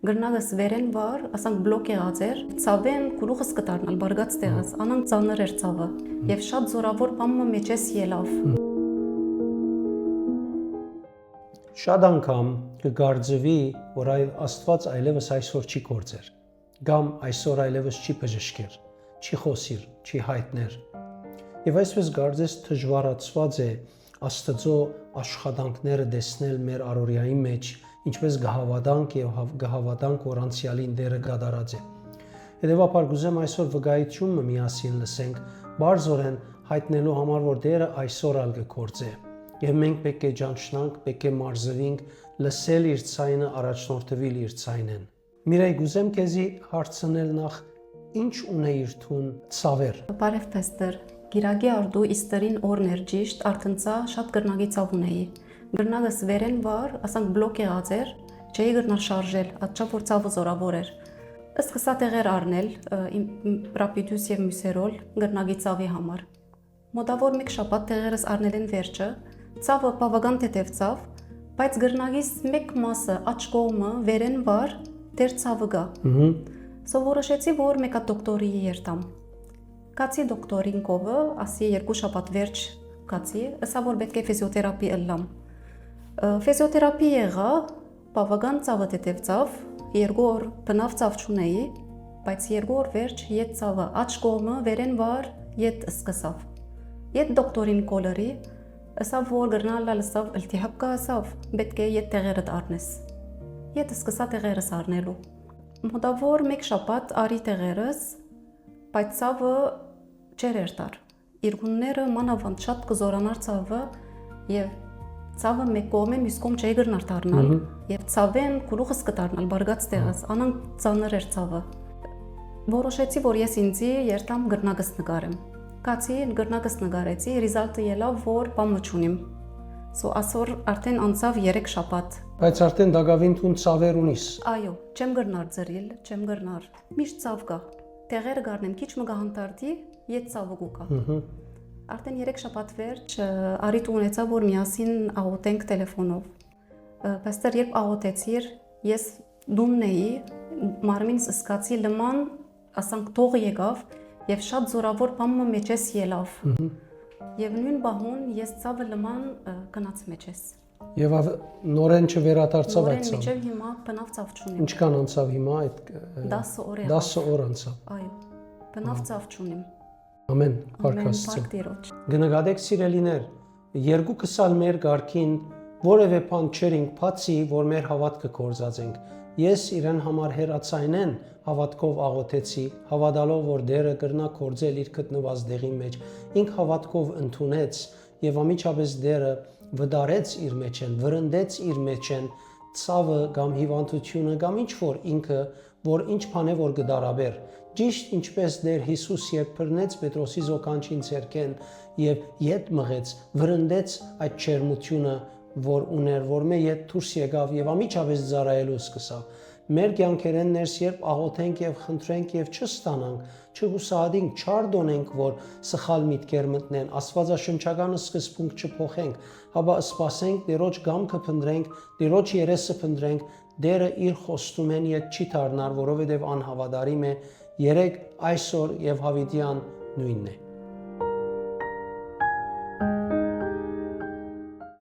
Գրնագս վերեն վար, ասանք բլոկ եղած էր, ցավեն գլուխս կդառնալ բարգած տեղս, անանք ծանր էր ցավը, եւ շատ զորավոր բամը մեջես ելավ։ Շատ անգամ կգարձվի, որ Աստված այլևս այսօր չի գործեր, կամ այսօր այլևս չի բժշկեր, չի խոսիր, չի հայտներ։ Եվ այսպես գարձես դժվարացված է Աստծո աշխատանքները տեսնել մեր առօրյայի մեջ, ինչպես գահավատանք եւ գահավատանք որ անցյալին դերը գադարած է։ Հետևաբար գուզեմ այսօր վկայությունը միասին լսենք, բարձորեն հայտնելու համար, որ դերը այսօր ալ կգործե։ Եվ մենք պետք է ճանչնանք, պետք է մարզվենք, լսել իր ցայնը, առաջնորդվել իր ցայնեն։ Միրայ, գուզեմ քեզի հարցնել նախ, ինչ ունեիր թուն ցավեր։ Բարև Պեստր, գիրագի արդու իստերին օրներ ճիշտ արդնցա շատ գրնագի ցավ ունեի։ Գրնագս վերեն վար, ասանք բլոկ եղած էր, չէի գրնալ շարժել, atչափ որ ցավը զորավոր էր։ Սկսա տեղեր առնել պրապիդյուս եւ մյուսերոլ գրնագի ցավի համար։ Մոտավոր մեկ շաբաթ տեղերս առնել են վերջը, ցավը բավական թեթև ցավ, բայց գրնագիս մեկ մասը աջ կողմը վերեն վար դեր ցավը գա։ Սովորեցի որ մեկա դոկտորի երթամ։ Կացի դոկտորին կովը, ասի երկու շաբաթ վերջ կացի, ասա որ պետք է ֆիզիոթերապի ըլլամ։ Ֆիզիոթերապի եղա, բավական ցավը թեթև ցավ, երկու օր բնավ ցավ չունեի, բայց երկու օր վերջ ետ ցավը աջ կողմը վերեն վար ետ սկսավ։ Ետ դոկտորին կոլերի, ասա որ գրնալը լսավ ըլտիհապ կա ասավ, պետք է ետ տեղերդ առնես։ Ետ սկսա տեղերս առնելու։ Մոտավոր մեկ շաբաթ արի տեղերս, բայց ցավը չեր երտար։ Իրգունները մանավանդ շատ կզորանար ցավը եւ ցավը մեկ կողմ է, մյուս կողմ չէի գրնար դառնալ եւ ցավեն գլուխս կդառնալ բարգած տեղս, անանք ծանր էր ցավը։ Որոշեցի, որ ես ինձի երթամ գրնագս նկարեմ։ Կացի գրնագս նկարեցի, ռիզալտը ելավ, որ բամը չունիմ։ Սո ասոր արդեն անցավ 3 շաբաթ։ Բայց արդեն դակավին թուն ցավեր ունիս։ Այո, չեմ գրնար ծրիլ, չեմ գրնար։ Միշտ ցավ կա։ Տեղերը գարնեմ, քիչ մը գահանտարդի, ետ ցավը գուկա։ Արդեն 3 շաբաթ վերջ արիտ ունեցա, որ միասին աղոթենք տելեֆոնով։ Պաստոր երբ աղոթեցիր, ես դումն էի, մարմինս սկացի լման, ասանք տող եկավ եւ շատ զորավոր բամը մեջես ելավ։ Եվ նույն բահուն ես ցավը լման գնաց մեջես։ Եվ նորեն չվերադարձավ այդ ցավը։ Նորեն միջև հիմա բնավ ցավ չունիմ։ Ինչքան անցավ հիմա այդ 10 օր է։ 10 օր անցավ։ Այո, բնավ ցավ չունիմ։ Ամեն, Փարքաստիճան։ Գնահատեք սիրելիներ, երկու կսալ մեր ղարքին որևէ բան չերինք, բացի որ մեր հավատքը կորզածենք։ Ես իրեն համար հերացայնեն հավատքով աղոթեցի, հավատալով որ Տերը կրնա կորձել իր գտնված դեղի մեջ։ Ինք հավատքով ընդունեց եւ ամիջապես Տերը վդարեց իր մեջ են, վրընդեց իր մեջ են ցավը կամ հիվանդությունը կամ ինչ որ ինքը որ ինչ բան է որ գդարաբեր ճիշտ ինչպես Տեր Հիսուս երբ բռնեց Պետրոսի զոկանչին ցերքեն եւ ետ մղեց վրընդեց այդ չերմությունը որ ուներ որ մե ետ դուրս եկավ եւ ամիջապես ծառայելու սկսավ մեր կյանքերեն ներս երբ աղոթենք եւ խնդրենք եւ չստանանք չհուսահատենք չարդոնենք որ սխալ միտքեր մտնեն աստվածաշնչականը սկզբունք չփոխենք հաբա սպասենք Տերոջ գամքը փնտրենք Տերոջ երեսը փնտրենք Տերը իր խոստումեն ետ չի դառնար որովհետեւ անհավատարիմ է երեք այսօր եւ հավիտյան նույնն է